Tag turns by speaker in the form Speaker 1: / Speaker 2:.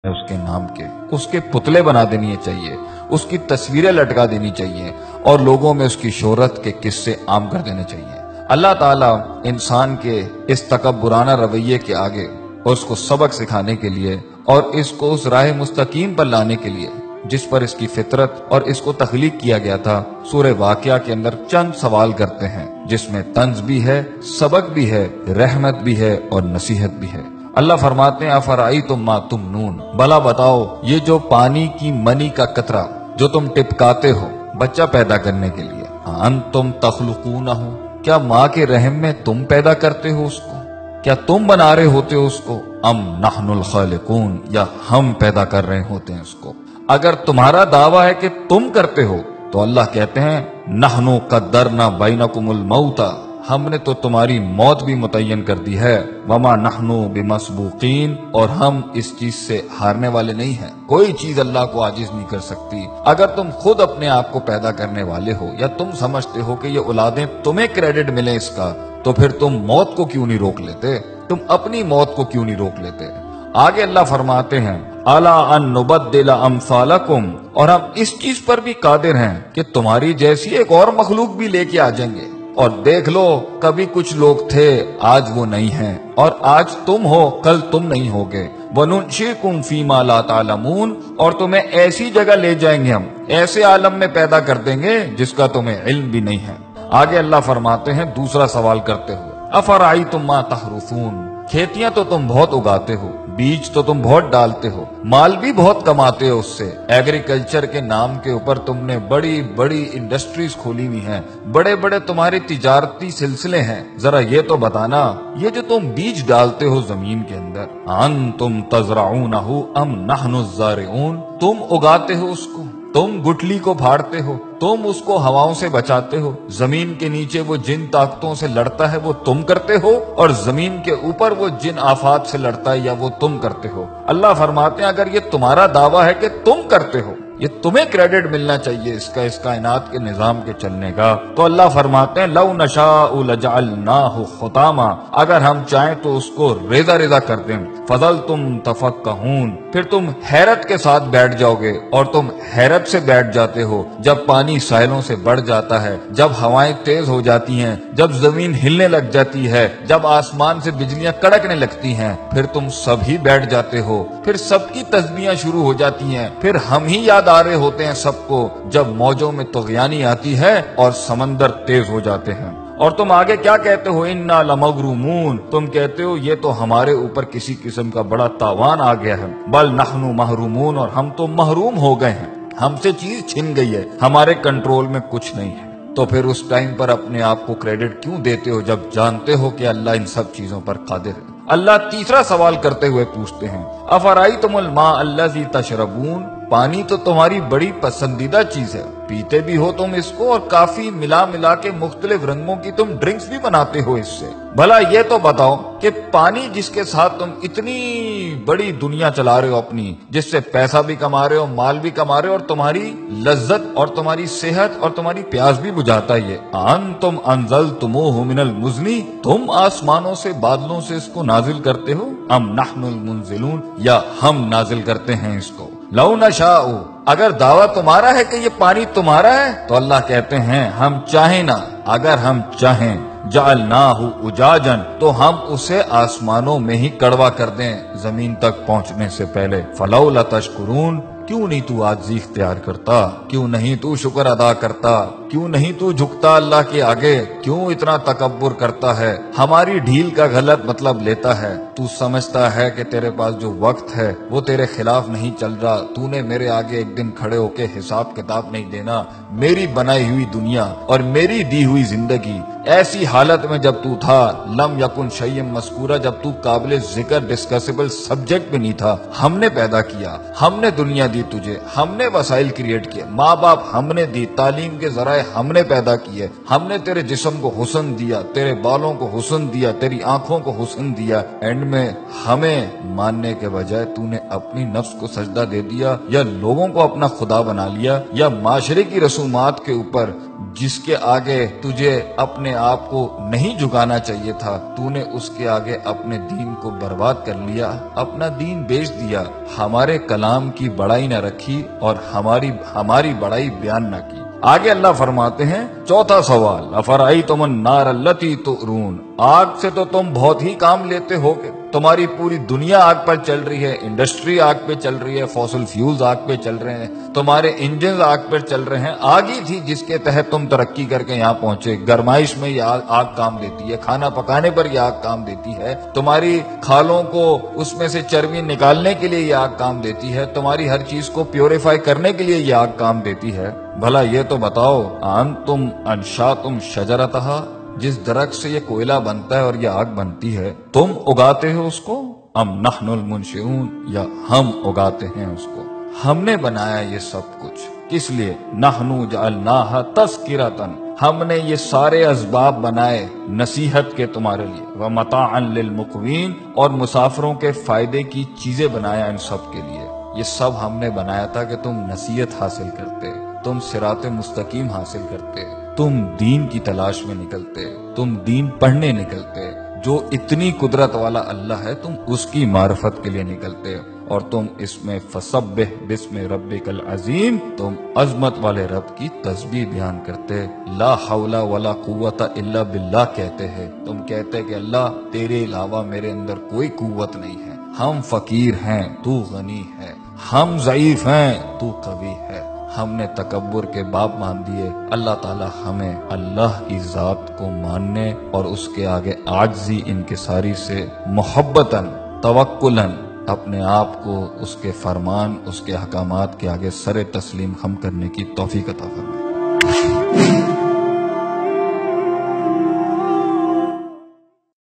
Speaker 1: اس کے نام کے اس کے پتلے بنا دینی چاہیے، اس کی تصویریں لٹکا دینی چاہیے اور لوگوں میں اس کی شہرت کے قصے عام کر دینے چاہیے۔ اللہ تعالیٰ انسان کے اس تکبرانہ رویے کے آگے اس کو سبق سکھانے کے لیے اور اس کو اس راہ مستقیم پر لانے کے لیے جس پر اس کی فطرت اور اس کو تخلیق کیا گیا تھا، سورہ واقعہ کے اندر چند سوال کرتے ہیں جس میں طنز بھی ہے، سبق بھی ہے، رحمت بھی ہے اور نصیحت بھی ہے۔ اللہ فرماتے ہیں افرأیتم ما تمنون، بھلا بتاؤ یہ جو پانی کی منی کا قطرہ جو تم ٹپکاتے ہو بچہ پیدا کرنے کے لیے، انتم تخلقونہ، کیا ماں کے رحم میں تم پیدا کرتے ہو اس کو؟ کیا تم بنا رہے ہوتے ہو اس کو؟ ام نحن الخالقون، یا ہم پیدا کر رہے ہوتے ہیں اس کو؟ اگر تمہارا دعویٰ ہے کہ تم کرتے ہو تو اللہ کہتے ہیں نحن قدرنا بینکم الموت، ہم نے تو تمہاری موت بھی متعین کر دی ہے، وما نحن بمسبوقین، اور ہم اس چیز سے ہارنے والے نہیں ہیں، کوئی چیز اللہ کو عاجز نہیں کر سکتی۔ اگر تم خود اپنے آپ کو پیدا کرنے والے ہو یا تم سمجھتے ہو کہ یہ اولادیں تمہیں کریڈٹ ملے اس کا، تو پھر تم موت کو کیوں نہیں روک لیتے؟ تم اپنی موت کو کیوں نہیں روک لیتے؟ آگے اللہ فرماتے ہیں الا ان نبدل امثالکم، اور ہم اس چیز پر بھی قادر ہیں کہ تمہاری جیسی ایک اور مخلوق بھی لے کے آ جائیں گے، اور دیکھ لو کبھی کچھ لوگ تھے آج وہ نہیں ہیں، اور آج تم ہو کل تم نہیں ہوگے، وَنُنْشِئْكُمْ فِي مَا لَا تَعْلَمُونَ، اور تمہیں ایسی جگہ لے جائیں گے، ہم ایسے عالم میں پیدا کر دیں گے جس کا تمہیں علم بھی نہیں ہے۔ آگے اللہ فرماتے ہیں دوسرا سوال کرتے ہوئے افرأیتم ما تحرثون، کھیتیاں تو تم بہت اگاتے ہو، بیج تو تم بہت ڈالتے ہو، مال بھی بہت کماتے ہو اس سے، ایگریکلچر کے نام کے اوپر تم نے بڑی بڑی انڈسٹریز کھولی ہوئی ہیں، بڑے بڑے تمہارے تجارتی سلسلے ہیں، ذرا یہ تو بتانا یہ جو تم بیج ڈالتے ہو زمین کے اندر، انتم تزرعونہ ام نحن الزارعون، تم اگاتے ہو اس کو، تم گٹلی کو پھاڑتے ہو، تم اس کو ہواؤں سے بچاتے ہو، زمین کے نیچے وہ جن طاقتوں سے لڑتا ہے وہ تم کرتے ہو، اور زمین کے اوپر وہ جن آفات سے لڑتا ہے یا وہ تم کرتے ہو۔ اللہ فرماتے ہیں اگر یہ تمہارا دعویٰ ہے کہ تم کرتے ہو، یہ تمہیں کریڈٹ ملنا چاہیے اس کائنات کے نظام کے چلنے کا، تو اللہ فرماتے ہیں لو نشاء لجعلناہ حطاما، اگر ہم چاہیں تو اس کو ریزہ ریزہ کر دیں، فظلتم تفکہون، پھر تم حیرت کے ساتھ بیٹھ جاؤ گے، اور تم حیرت سے بیٹھ جاتے ہو جب پانی ساحلوں سے بڑھ جاتا ہے، جب ہوائیں تیز ہو جاتی ہیں، جب زمین ہلنے لگ جاتی ہے، جب آسمان سے بجلیاں کڑکنے لگتی ہیں، پھر تم سب ہی بیٹھ جاتے ہو، پھر سب کی تسبیحاں شروع ہو جاتی ہیں، پھر ہم ہی یاد آ رہے ہوتے ہیں سب کو جب موجوں میں طغیانی آتی ہے اور سمندر تیز ہو جاتے ہیں۔ اور تم آگے کیا کہتے ہو انا لمغرومون، تم کہتے ہو یہ تو ہمارے اوپر کسی قسم کا بڑا تاوان آ گیا ہے، بل نحن محرومون، اور ہم تو محروم ہو گئے ہیں، ہم سے چیز چھن گئی ہے، ہمارے کنٹرول میں کچھ نہیں ہے۔ تو پھر اس ٹائم پر اپنے آپ کو کریڈٹ کیوں دیتے ہو جب جانتے ہو کہ اللہ ان سب چیزوں پر قادر ہے؟ اللہ تیسرا سوال کرتے ہوئے پوچھتے ہیں افرأیتم الماء الذی تشربون، پانی تو تمہاری بڑی پسندیدہ چیز ہے، پیتے بھی ہو تم اس کو، اور کافی ملا ملا کے مختلف رنگوں کی تم ڈرنکس بھی بناتے ہو اس سے، بھلا یہ تو بتاؤ کہ پانی جس کے ساتھ تم اتنی بڑی دنیا چلا رہے ہو اپنی، جس سے پیسہ بھی کما رہے ہو، مال بھی کما رہے ہو، اور تمہاری لذت اور تمہاری صحت اور تمہاری پیاس بھی بجھاتا ہے، انتم انزلتموہ من المزن، تم آسمانوں سے بادلوں سے اس کو نازل کرتے ہو، ام نحن المنزلون، یا ہم نازل کرتے ہیں اس کو۔ لو نشاء، اگر دعویٰ تمہارا ہے کہ یہ پانی تمہارا ہے تو اللہ کہتے ہیں ہم چاہیں نا، اگر ہم چاہیں جعلناہ اجاجا، تو ہم اسے آسمانوں میں ہی کڑوا کر دیں زمین تک پہنچنے سے پہلے، فلولا تشکرون، کیوں نہیں تو عاجزی اختیار کرتا، کیوں نہیں تو شکر ادا کرتا، کیوں نہیں تو جھکتا اللہ کے آگے، کیوں اتنا تکبر کرتا ہے، ہماری ڈھیل کا غلط مطلب لیتا ہے، تو سمجھتا ہے کہ تیرے پاس جو وقت ہے وہ تیرے خلاف نہیں چل رہا، تو نے میرے آگے ایک دن کھڑے ہو کے حساب کتاب نہیں دینا، میری بنائی ہوئی دنیا اور میری دی ہوئی زندگی ایسی حالت میں جب تو تھا، لم یکن شیئا مذکورا، جب تو قابل ذکر ڈسکسیبل سبجیکٹ بھی نہیں تھا، ہم نے پیدا کیا، ہم نے دنیا دی تجھے، ہم نے وسائل کریٹ کیے، ماں باپ ہم نے دی، تعلیم کے ذرائع بجائے ہم نے پیدا کی ہے. ہم نے تیرے جسم کو حسن دیا, تیرے بالوں کو حسن دیا, تیری آنکھوں کو حسن دیا. اینڈ میں ہمیں ماننے کے بجائے تو نے اپنی نفس کو سجدہ دے دیا, یا لوگوں کو اپنا خدا بنا لیا, یا معاشرے کی رسومات کے اوپر جس کے آگے تجھے اپنے آپ کو نہیں جھکانا چاہیے تھا, تو نے اس کے آگے اپنے دین کو برباد کر لیا, اپنا دین بیچ دیا. ہمارے کلام کی بڑائی نہ رکھی اور ہماری بڑائی بیان نہ کی. آگے اللہ فرماتے ہیں چوتھا سوال, افرأیتم النار التی تؤرون, آگ سے تو تم بہت ہی کام لیتے ہو گے. تمہاری پوری دنیا آگ پر چل رہی ہے, انڈسٹری آگ پہ چل رہی ہے, فوسل فیولز آگ پہ چل رہے ہیں, تمہارے انجنز آگ پر چل رہے ہیں. آگ ہی تھی جس کے تحت تم ترقی کر کے یہاں پہنچے. گرمائش میں یہ آگ کام دیتی ہے, کھانا پکانے پر یہ آگ کام دیتی ہے, تمہاری کھالوں کو اس میں سے چربی نکالنے کے لیے یہ آگ کام دیتی ہے, تمہاری ہر چیز کو پیوریفائی کرنے کے لیے یہ آگ کام دیتی ہے. بھلا یہ تو بتاؤ, انتم انشاتم شجرتہا, جس درخت سے یہ کوئلہ بنتا ہے اور یہ آگ بنتی ہے, تم اگاتے ہو اس کو, ام نحن المنشئون, یا ہم اگاتے ہیں اس کو. ہم نے بنایا یہ سب کچھ کس لیے, نحن جعلناہا تذکرۃ, ہم نے یہ سارے اسباب بنائے نصیحت کے تمہارے لیے, ومتاعا للمقوین, اور مسافروں کے فائدے کی چیزیں بنایا ان سب کے لیے. یہ سب ہم نے بنایا تھا کہ تم نصیحت حاصل کرتے, تم صراط مستقیم حاصل کرتے, تم دین کی تلاش میں نکلتے, تم دین پڑھنے نکلتے. جو اتنی قدرت والا اللہ ہے تم اس کی معرفت کے لیے نکلتے, اور تم اس میں فسبح بسم ربک العظیم, تم عظمت والے رب کی تسبیح بیان کرتے. لا حول ولا قوت الا باللہ کہتے ہیں, تم کہتے کہ اللہ تیرے علاوہ میرے اندر کوئی قوت نہیں ہے, ہم فقیر ہیں تو غنی ہے, ہم ضعیف ہیں تو قوی ہے. ہم نے تکبر کے باب مان دیے. اللہ تعالی ہمیں اللہ کی ذات کو ماننے اور اس کے آگے عاجزی انکساری سے محبتاً توکلاً اپنے آپ کو اس کے فرمان, اس کے احکامات کے آگے سر تسلیم خم کرنے کی توفیق عطا فرمائے.